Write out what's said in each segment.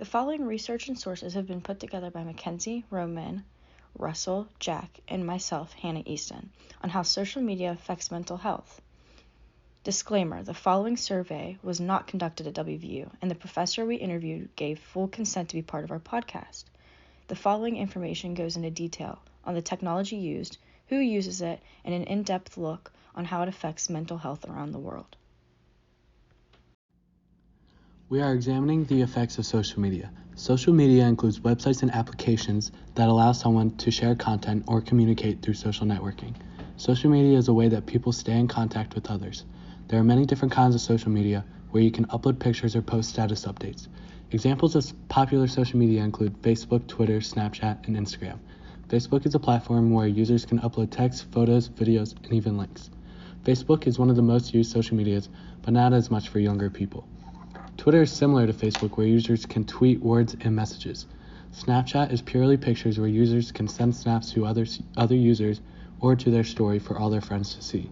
The following research and sources have been put together by Mackenzie, Roman, Russell, Jack, and myself, Hannah Easton, on how social media affects mental health. Disclaimer: the following survey was not conducted at WVU, and the professor we interviewed gave full consent to be part of our podcast. The following information goes into detail on the technology used, who uses it, and an in-depth look on how it affects mental health around the world. We are examining the effects of social media. Social media includes websites and applications that allow someone to share content or communicate through social networking. Social media is a way that people stay in contact with others. There are many different kinds of social media where you can upload pictures or post status updates. Examples of popular social media include Facebook, Twitter, Snapchat, and Instagram. Facebook is a platform where users can upload text, photos, videos, and even links. Facebook is one of the most used social medias, but not as much for younger people. Twitter is similar to Facebook, where users can tweet words and messages. Snapchat is purely pictures, where users can send snaps to other users or to their story for all their friends to see.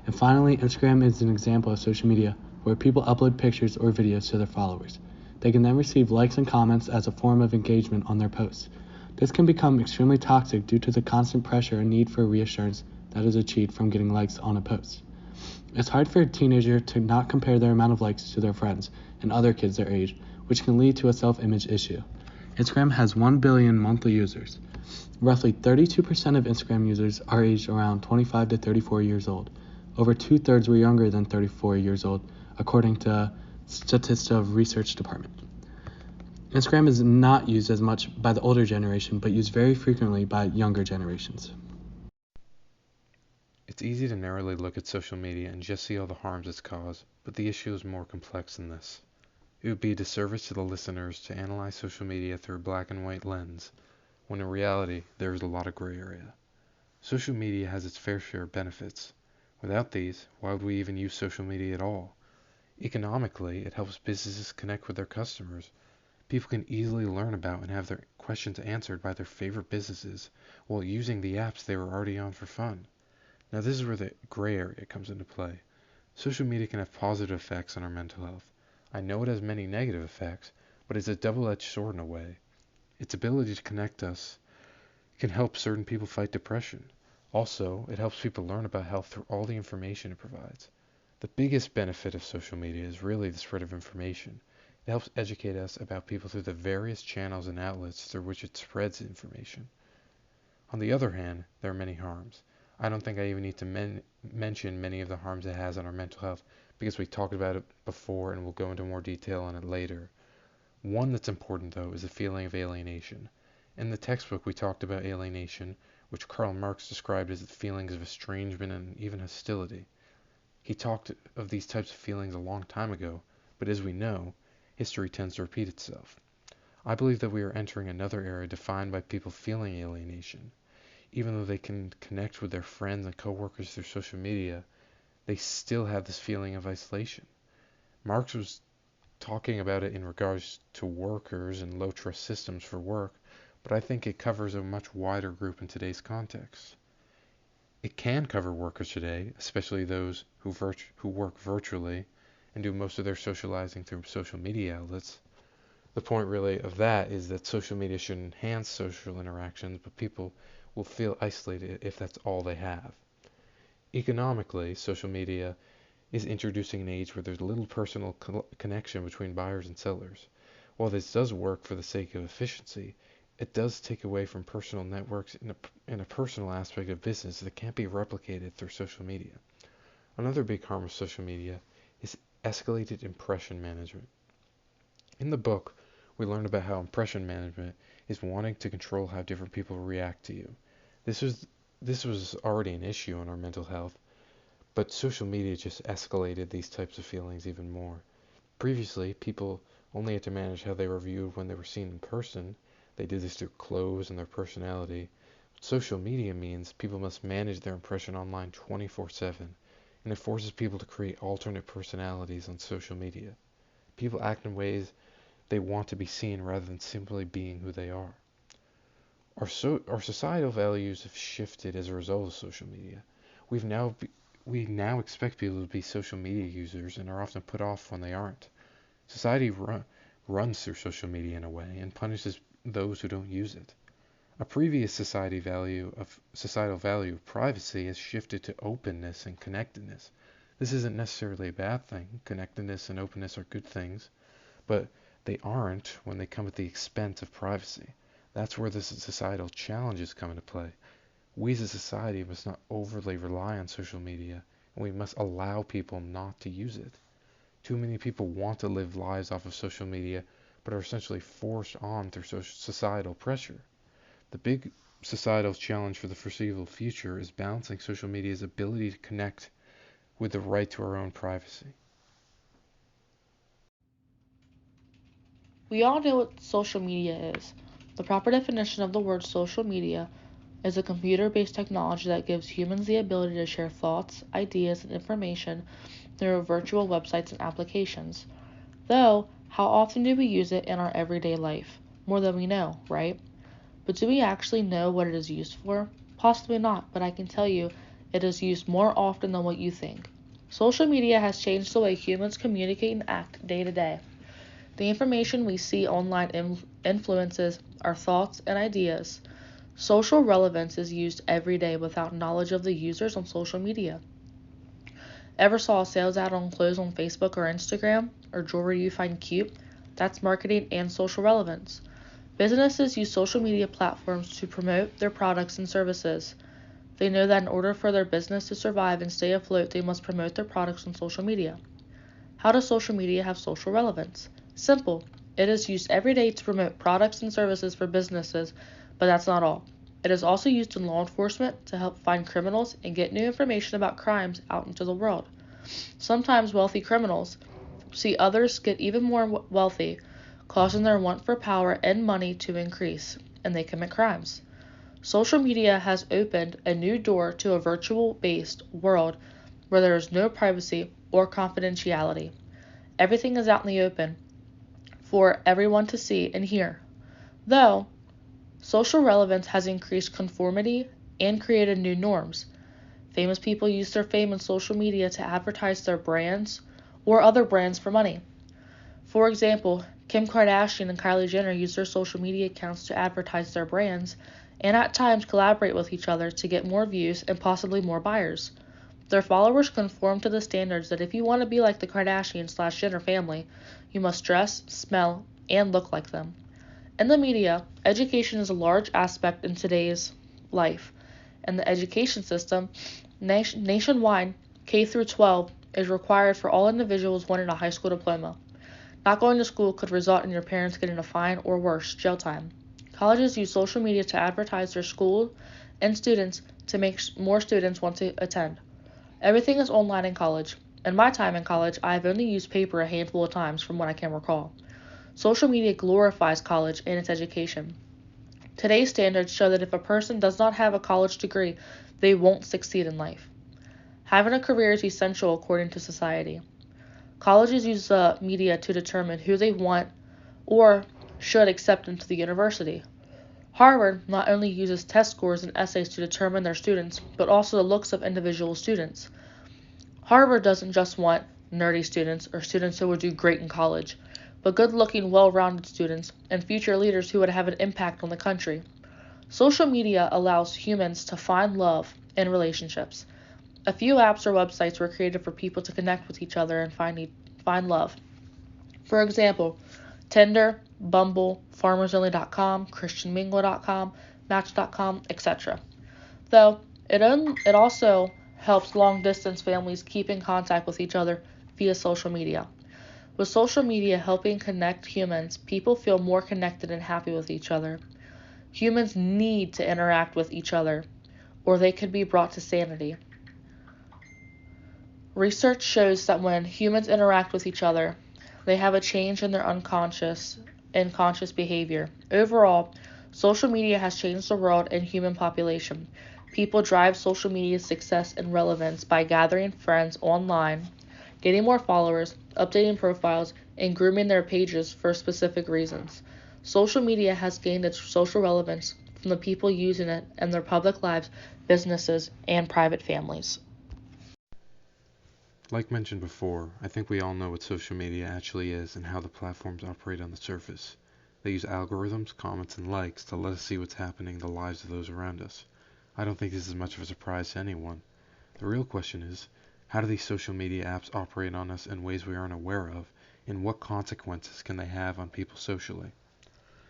And finally, Instagram is an example of social media where people upload pictures or videos to their followers. They can then receive likes and comments as a form of engagement on their posts. This can become extremely toxic due to the constant pressure and need for reassurance that is achieved from getting likes on a post. It's hard for a teenager to not compare their amount of likes to their friends and other kids their age, which can lead to a self-image issue. Instagram has 1 billion monthly users. Roughly 32% of Instagram users are aged around 25 to 34 years old. Over 2/3 were younger than 34 years old, according to Statista Research Department. Instagram is not used as much by the older generation, but used very frequently by younger generations. It's easy to narrowly look at social media and just see all the harms it's caused, but the issue is more complex than this. It would be a disservice to the listeners to analyze social media through a black and white lens, when in reality there is a lot of gray area. Social media has its fair share of benefits. Without these, why would we even use social media at all? Economically, it helps businesses connect with their customers. People can easily learn about and have their questions answered by their favorite businesses while using the apps they were already on for fun. Now this is where the gray area comes into play. Social media can have positive effects on our mental health. I know it has many negative effects, but it's a double-edged sword in a way. Its ability to connect us can help certain people fight depression. Also, it helps people learn about health through all the information it provides. The biggest benefit of social media is really the spread of information. It helps educate us about people through the various channels and outlets through which it spreads information. On the other hand, there are many harms. I don't think I even need to mention many of the harms it has on our mental health because we talked about it before and we'll go into more detail on it later. One that's important though is the feeling of alienation. In the textbook we talked about alienation, which Karl Marx described as the feelings of estrangement and even hostility. He talked of these types of feelings a long time ago, but as we know, history tends to repeat itself. I believe that we are entering another era defined by people feeling alienation. Even though they can connect with their friends and coworkers through social media, they still have this feeling of isolation. Marx was talking about it in regards to workers and low trust systems for work, but I think it covers a much wider group in today's context. It can cover workers today, especially those who work virtually and do most of their socializing through social media outlets. The point really of that is that social media should enhance social interactions, but people will feel isolated if that's all they have. Economically, social media is introducing an age where there's little personal connection between buyers and sellers. While this does work for the sake of efficiency, it does take away from personal networks in a personal aspect of business that can't be replicated through social media. Another big harm of social media is escalated impression management. In the book, we learned about how impression management is wanting to control how different people react to you. This was already an issue in our mental health, but social media just escalated these types of feelings even more. Previously, people only had to manage how they were viewed when they were seen in person. They did this through clothes and their personality. Social media means people must manage their impression online 24/7, and it forces people to create alternate personalities on social media. People act in ways they want to be seen rather than simply being who they are. Our societal values have shifted as a result of social media. We now expect people to be social media users and are often put off when they aren't. Society runs through social media in a way and punishes those who don't use it. A previous societal value of privacy has shifted to openness and connectedness. This isn't necessarily a bad thing. Connectedness and openness are good things, but they aren't when they come at the expense of privacy. That's where the societal challenges come into play. We as a society must not overly rely on social media, and we must allow people not to use it. Too many people want to live lives off of social media, but are essentially forced on through societal pressure. The big societal challenge for the foreseeable future is balancing social media's ability to connect with the right to our own privacy. We all know what social media is. The proper definition of the word social media is a computer-based technology that gives humans the ability to share thoughts, ideas, and information through virtual websites and applications. Though, how often do we use it in our everyday life? More than we know, right? But do we actually know what it is used for? Possibly not, but I can tell you it is used more often than what you think. Social media has changed the way humans communicate and act day to day. The information we see online influences our thoughts and ideas. Social relevance is used every day without knowledge of the users on social media. Ever saw a sales ad on clothes on Facebook or Instagram, or jewelry you find cute? That's marketing and social relevance. Businesses use social media platforms to promote their products and services. They know that in order for their business to survive and stay afloat, they must promote their products on social media. How does social media have social relevance? Simple. It is used every day to promote products and services for businesses, but that's not all. It is also used in law enforcement to help find criminals and get new information about crimes out into the world. Sometimes wealthy criminals see others get even more wealthy, causing their want for power and money to increase, and they commit crimes. Social media has opened a new door to a virtual-based world where there is no privacy or confidentiality. Everything is out in the open for everyone to see and hear. Though, social relevance has increased conformity and created new norms. Famous people use their fame on social media to advertise their brands or other brands for money. For example, Kim Kardashian and Kylie Jenner use their social media accounts to advertise their brands and at times collaborate with each other to get more views and possibly more buyers. Their followers conform to the standards that if you want to be like the Kardashian/Jenner family, you must dress, smell, and look like them. In the media, education is a large aspect in today's life, and the education system nationwide, K through 12, is required for all individuals wanting a high school diploma. Not going to school could result in your parents getting a fine or worse, jail time. Colleges use social media to advertise their school and students to make more students want to attend. Everything is online in college. In my time in college, I have only used paper a handful of times from what I can recall. Social media glorifies college and its education. Today's standards show that if a person does not have a college degree, they won't succeed in life. Having a career is essential according to society. Colleges use the media to determine who they want or should accept into the university. Harvard not only uses test scores and essays to determine their students, but also the looks of individual students. Harvard doesn't just want nerdy students or students who will do great in college, but good-looking, well-rounded students and future leaders who would have an impact on the country. Social media allows humans to find love in relationships. A few apps or websites were created for people to connect with each other and find love. For example, Tinder, Bumble, FarmersOnly.com, ChristianMingle.com, Match.com, etc. Though, it also helps long-distance families keep in contact with each other via social media. With social media helping connect humans, people feel more connected and happy with each other. Humans need to interact with each other, or they could be brought to sanity. Research shows that when humans interact with each other, they have a change in their unconscious and conscious behavior. Overall, social media has changed the world and human population. People drive social media's success and relevance by gathering friends online, getting more followers, updating profiles, and grooming their pages for specific reasons. Social media has gained its social relevance from the people using it in their public lives, businesses, and private families. Like mentioned before, I think we all know what social media actually is and how the platforms operate on the surface. They use algorithms, comments, and likes to let us see what's happening in the lives of those around us. I don't think this is much of a surprise to anyone. The real question is, how do these social media apps operate on us in ways we aren't aware of, and what consequences can they have on people socially?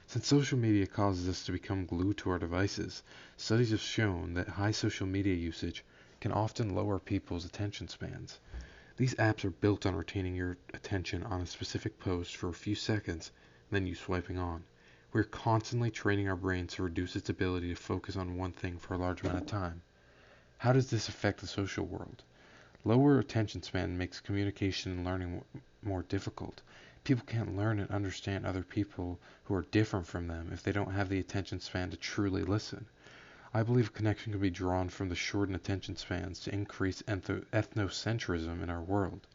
Since social media causes us to become glued to our devices, studies have shown that high social media usage can often lower people's attention spans. These apps are built on retaining your attention on a specific post for a few seconds, and then you swiping on. We're constantly training our brains to reduce its ability to focus on one thing for a large amount of time. How does this affect the social world? Lower attention span makes communication and learning more difficult. People can't learn and understand other people who are different from them if they don't have the attention span to truly listen. I believe a connection can be drawn from the shortened attention spans to increase ethnocentrism in our world.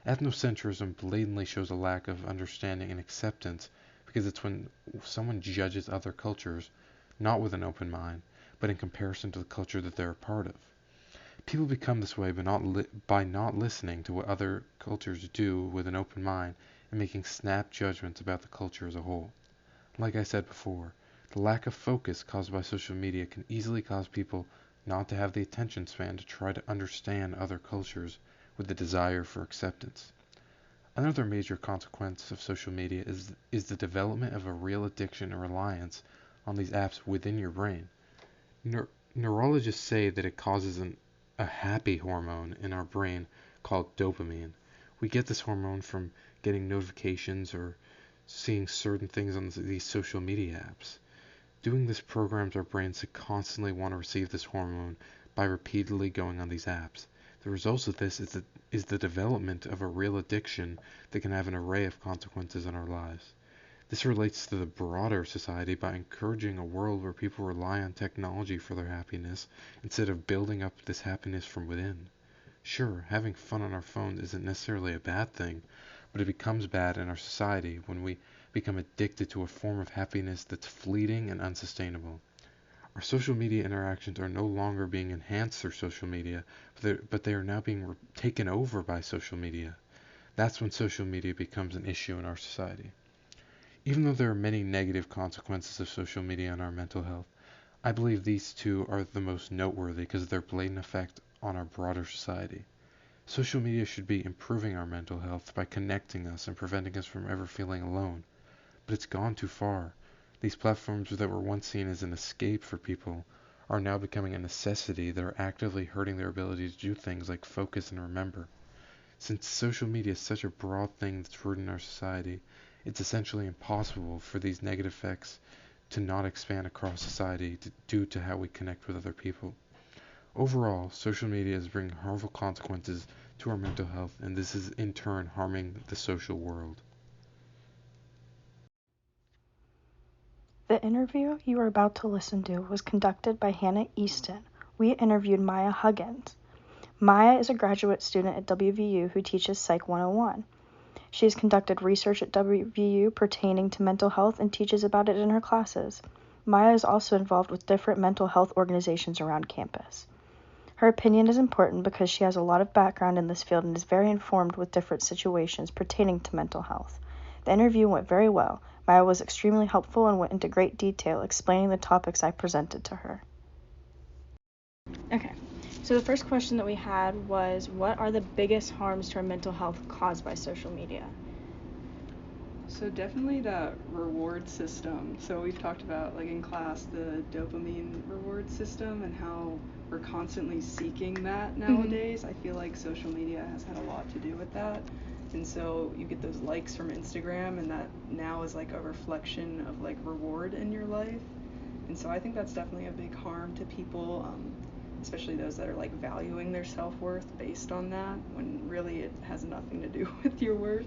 Ethnocentrism blatantly shows a lack of understanding and acceptance because it's when someone judges other cultures, not with an open mind, but in comparison to the culture that they're a part of. People become this way by not listening to what other cultures do with an open mind and making snap judgments about the culture as a whole. Like I said before, the lack of focus caused by social media can easily cause people not to have the attention span to try to understand other cultures with the desire for acceptance. Another major consequence of social media is the development of a real addiction and reliance on these apps within your brain. Neurologists say that it causes a happy hormone in our brain called dopamine. We get this hormone from getting notifications or seeing certain things on these social media apps. Doing this programs our brains to constantly want to receive this hormone by repeatedly going on these apps. The result of this is the development of a real addiction that can have an array of consequences in our lives. This relates to the broader society by encouraging a world where people rely on technology for their happiness instead of building up this happiness from within. Sure, having fun on our phones isn't necessarily a bad thing, but it becomes bad in our society when we become addicted to a form of happiness that's fleeting and unsustainable. Our social media interactions are no longer being enhanced through social media, but they are now being taken over by social media. That's when social media becomes an issue in our society. Even though there are many negative consequences of social media on our mental health, I believe these two are the most noteworthy because of their blatant effect on our broader society. Social media should be improving our mental health by connecting us and preventing us from ever feeling alone. But it's gone too far. These platforms that were once seen as an escape for people are now becoming a necessity that are actively hurting their ability to do things like focus and remember. Since social media is such a broad thing that's rooted in our society, it's essentially impossible for these negative effects to not expand across society due to how we connect with other people. Overall, social media is bringing harmful consequences to our mental health, and this is in turn harming the social world. The interview you are about to listen to was conducted by Hannah Easton. We interviewed Maya Huggins. Maya is a graduate student at WVU who teaches Psych 101. She has conducted research at WVU pertaining to mental health and teaches about it in her classes. Maya is also involved with different mental health organizations around campus. Her opinion is important because she has a lot of background in this field and is very informed with different situations pertaining to mental health. The interview went very well. Maya was extremely helpful and went into great detail explaining the topics I presented to her. Okay, so the first question that we had was, what are the biggest harms to our mental health caused by social media? So definitely that reward system. So we've talked about, like in class, the dopamine reward system and how we're constantly seeking that nowadays. I feel like social media has had a lot to do with that. And so you get those likes from Instagram, and that now is like a reflection of like reward in your life. And so I think that's definitely a big harm to people, especially those that are like valuing their self-worth based on that, when really it has nothing to do with your worth.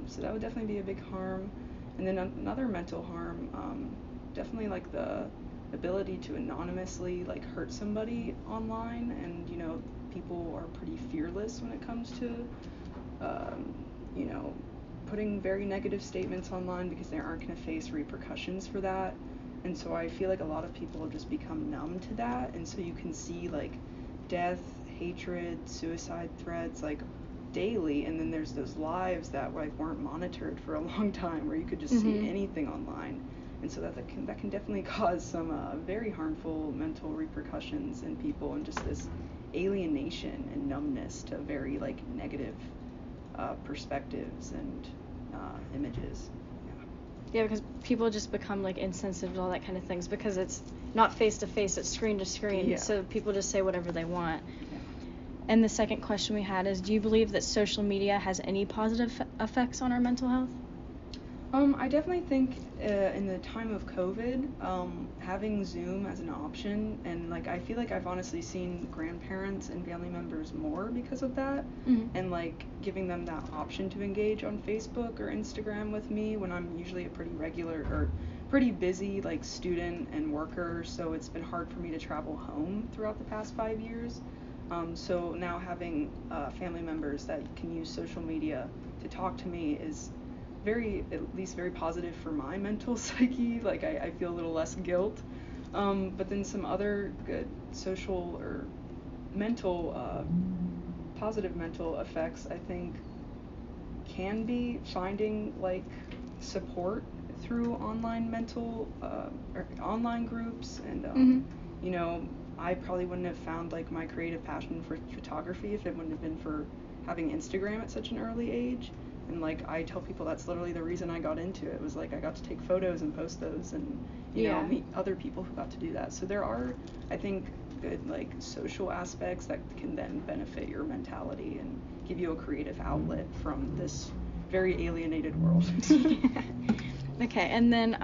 So that would definitely be a big harm. And then another mental harm, definitely like the ability to anonymously like hurt somebody online. And you know, people are pretty fearless when it comes to you know, putting very negative statements online because they aren't going to face repercussions for that. And so I feel like a lot of people have just become numb to that, and so you can see like death, hatred, suicide threats, like daily, and then there's those lives that like weren't monitored for a long time where you could just see anything online. And so that can definitely cause some very harmful mental repercussions in people, and just this alienation and numbness to very like negative perspectives and images. Yeah, because people just become like insensitive to all that kind of things because it's not face to face, it's screen to screen. Yeah. So people just say whatever they want. Yeah. And the second question we had is, do you believe that social media has any positive effects on our mental health? I definitely think in the time of COVID, having Zoom as an option, and like I feel like I've honestly seen grandparents and family members more because of that, and like giving them that option to engage on Facebook or Instagram with me when I'm usually a pretty regular or pretty busy like student and worker, so it's been hard for me to travel home throughout the past 5 years. So now having family members that can use social media to talk to me is at least very positive for my mental psyche. Like I feel a little less guilt. But then some other good social or mental, positive mental effects, I think, can be finding like support through online mental or online groups, and you know, I probably wouldn't have found like my creative passion for photography if it wouldn't have been for having Instagram at such an early age. And like I tell people that's literally the reason I got into it, was like I got to take photos and post those, and you know, meet other people who got to do that. So there are, I think, good like social aspects that can then benefit your mentality and give you a creative outlet from this very alienated world. Okay, and then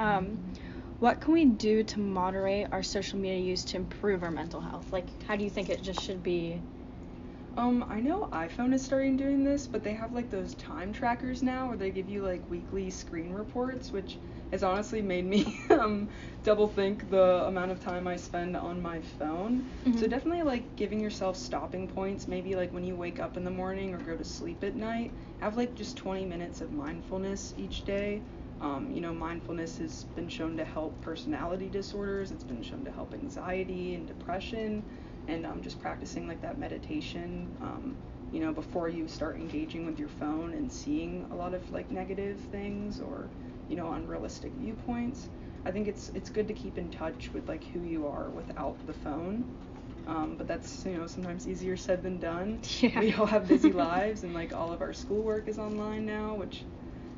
what can we do to moderate our social media use to improve our mental health? Like, how do you think it just should be? I know iPhone is starting doing this, but they have like those time trackers now where they give you like weekly screen reports, which has honestly made me double think the amount of time I spend on my phone. So definitely like giving yourself stopping points, maybe like when you wake up in the morning or go to sleep at night, have like just 20 minutes of mindfulness each day. You know, mindfulness has been shown to help personality disorders, it's been shown to help anxiety and depression. And just practicing like that meditation, you know, before you start engaging with your phone and seeing a lot of like negative things or, you know, unrealistic viewpoints. I think it's good to keep in touch with like who you are without the phone. But that's, you know, sometimes easier said than done. Yeah. We all have busy lives, and like all of our schoolwork is online now, which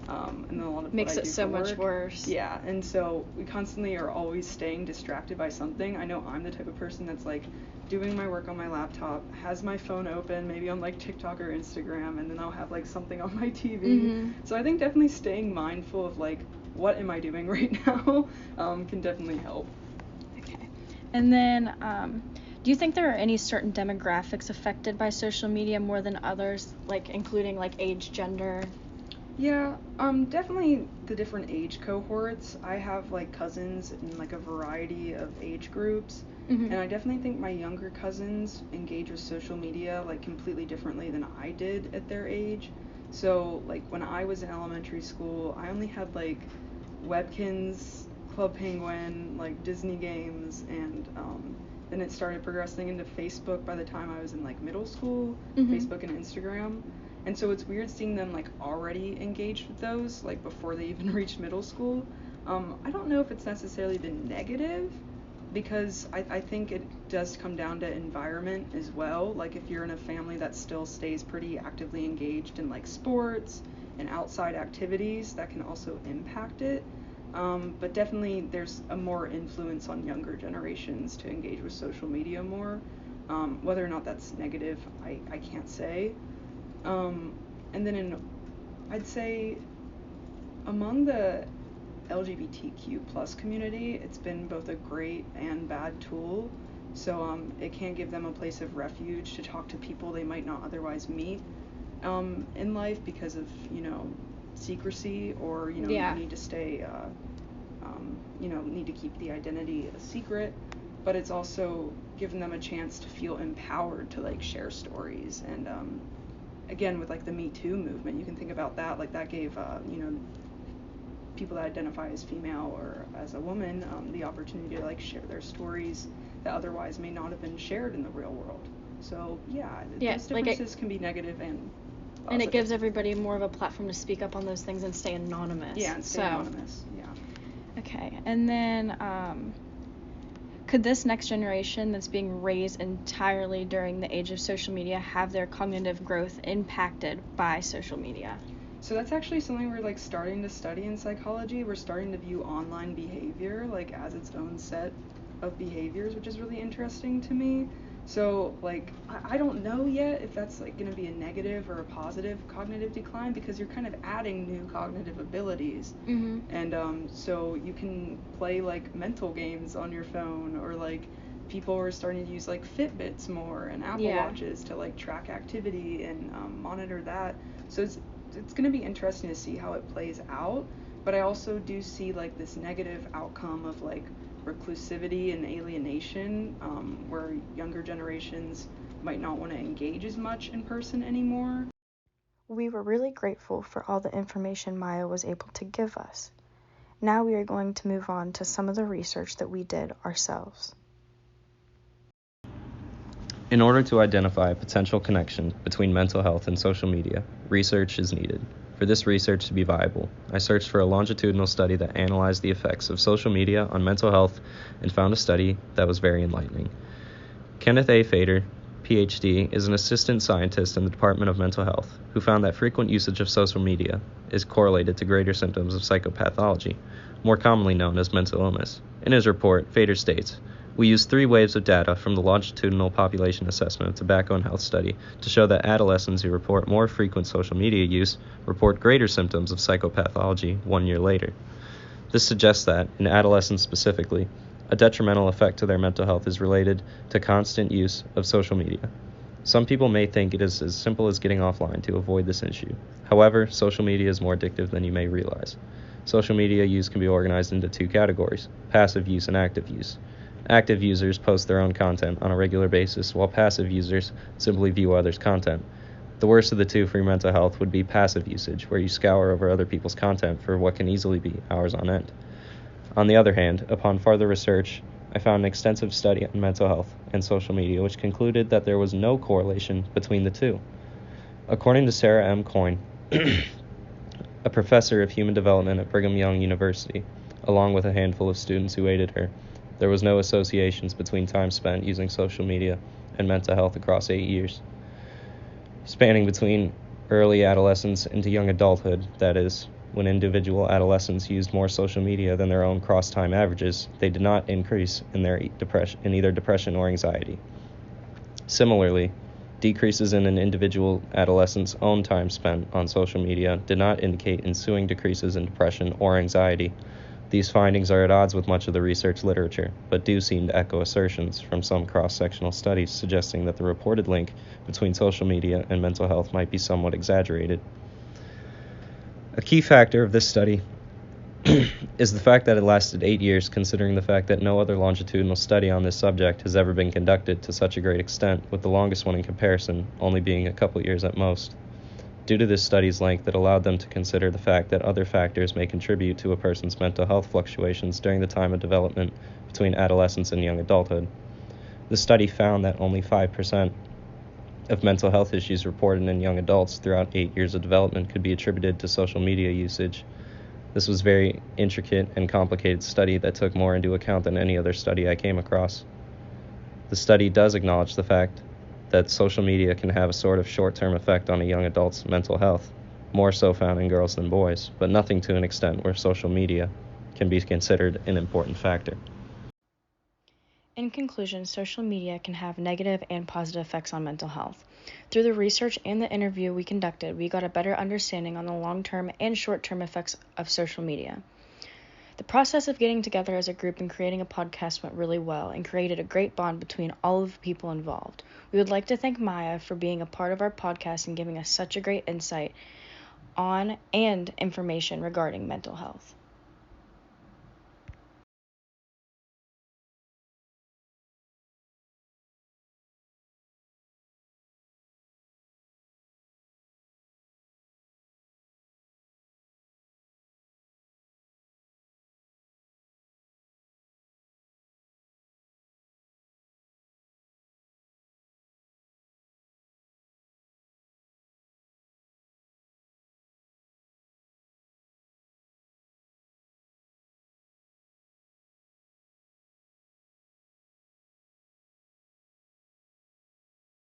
and then a lot of makes what I it do so for much work. worse. Yeah, and so we constantly are always staying distracted by something. I know I'm the type of person that's like doing my work on my laptop, has my phone open, maybe on like TikTok or Instagram, and then I'll have like something on my TV. So I think definitely staying mindful of like, what am I doing right now, can definitely help. Okay. And then, do you think there are any certain demographics affected by social media more than others, like including like age, gender? Yeah, definitely the different age cohorts. I have like cousins in like a variety of age groups, and I definitely think my younger cousins engage with social media like completely differently than I did at their age. So like when I was in elementary school, I only had like Webkinz, Club Penguin, like Disney games, and then it started progressing into Facebook by the time I was in like middle school, Facebook and Instagram. And so it's weird seeing them like already engaged with those like before they even reached middle school. I don't know if it's necessarily been negative, because I think it does come down to environment as well. Like if you're in a family that still stays pretty actively engaged in like sports and outside activities, that can also impact it. But definitely there's a more influence on younger generations to engage with social media more. Whether or not that's negative, I can't say. And then I'd say among the LGBTQ plus community, it's been both a great and bad tool. So it can give them a place of refuge to talk to people they might not otherwise meet in life because of, you know, secrecy, or, you know, need to stay, you know, need to keep the identity a secret. But it's also given them a chance to feel empowered to like share stories. And again, with like the Me Too movement, you can think about that. Like that gave you know, people that identify as female or as a woman the opportunity to like share their stories that otherwise may not have been shared in the real world. So yeah, Yeah, those like differences can be negative and positive. And it gives everybody more of a platform to speak up on those things and stay anonymous. Yeah, and stay anonymous. Yeah. Okay, and then could this next generation that's being raised entirely during the age of social media have their cognitive growth impacted by social media? So that's actually something we're like starting to study in psychology. We're starting to view online behavior like as its own set of behaviors, which is really interesting to me. So like I don't know yet if that's like going to be a negative or a positive cognitive decline, because you're kind of adding new cognitive abilities. And so you can play like mental games on your phone, or like people are starting to use like Fitbits more and Apple Watches to like track activity and monitor that. So it's going to be interesting to see how it plays out. But I also do see like this negative outcome of like reclusivity and alienation, where younger generations might not want to engage as much in person anymore. We were really grateful for all the information Maya was able to give us. Now we are going to move on to some of the research that we did ourselves. In order to identify a potential connection between mental health and social media, research is needed. For this research to be viable, I searched for a longitudinal study that analyzed the effects of social media on mental health and found a study that was very enlightening. Kenneth A. Fader, PhD, is an assistant scientist in the Department of Mental Health who found that frequent usage of social media is correlated to greater symptoms of psychopathology, more commonly known as mental illness. In his report, Fader states, "We used 3 waves of data from the longitudinal population assessment of tobacco and health study to show that adolescents who report more frequent social media use report greater symptoms of psychopathology 1 year later. This suggests that, in adolescents specifically, a detrimental effect to their mental health is related to constant use of social media. Some people may think it is as simple as getting offline to avoid this issue. However, social media is more addictive than you may realize. Social media use can be organized into 2 categories, passive use and active use. Active users post their own content on a regular basis, while passive users simply view others' content. The worst of the 2 for your mental health would be passive usage, where you scour over other people's content for what can easily be hours on end. On the other hand, upon further research, I found an extensive study on mental health and social media which concluded that there was no correlation between the 2. According to Sarah M. Coyne, a professor of human development at Brigham Young University, along with a handful of students who aided her, there was no associations between time spent using social media and mental health across 8 years. Spanning between early adolescence into young adulthood, that is, when individual adolescents used more social media than their own cross-time averages, they did not increase in either depression or anxiety. Similarly, decreases in an individual adolescent's own time spent on social media did not indicate ensuing decreases in depression or anxiety. These findings are at odds with much of the research literature, but do seem to echo assertions from some cross-sectional studies suggesting that the reported link between social media and mental health might be somewhat exaggerated. A key factor of this study is the fact that it lasted 8 years, considering the fact that no other longitudinal study on this subject has ever been conducted to such a great extent, with the longest one in comparison only being a couple years at most. Due to this study's length, it allowed them to consider the fact that other factors may contribute to a person's mental health fluctuations during the time of development between adolescence and young adulthood. The study found that only 5% of mental health issues reported in young adults throughout 8 years of development could be attributed to social media usage. This was a very intricate and complicated study that took more into account than any other study I came across. The study does acknowledge the fact that social media can have a sort of short-term effect on a young adult's mental health, more so found in girls than boys, but nothing to an extent where social media can be considered an important factor. In conclusion, social media can have negative and positive effects on mental health. Through the research and the interview we conducted, we got a better understanding on the long-term and short-term effects of social media. The process of getting together as a group and creating a podcast went really well and created a great bond between all of the people involved. We would like to thank Maya for being a part of our podcast and giving us such a great insight on and information regarding mental health.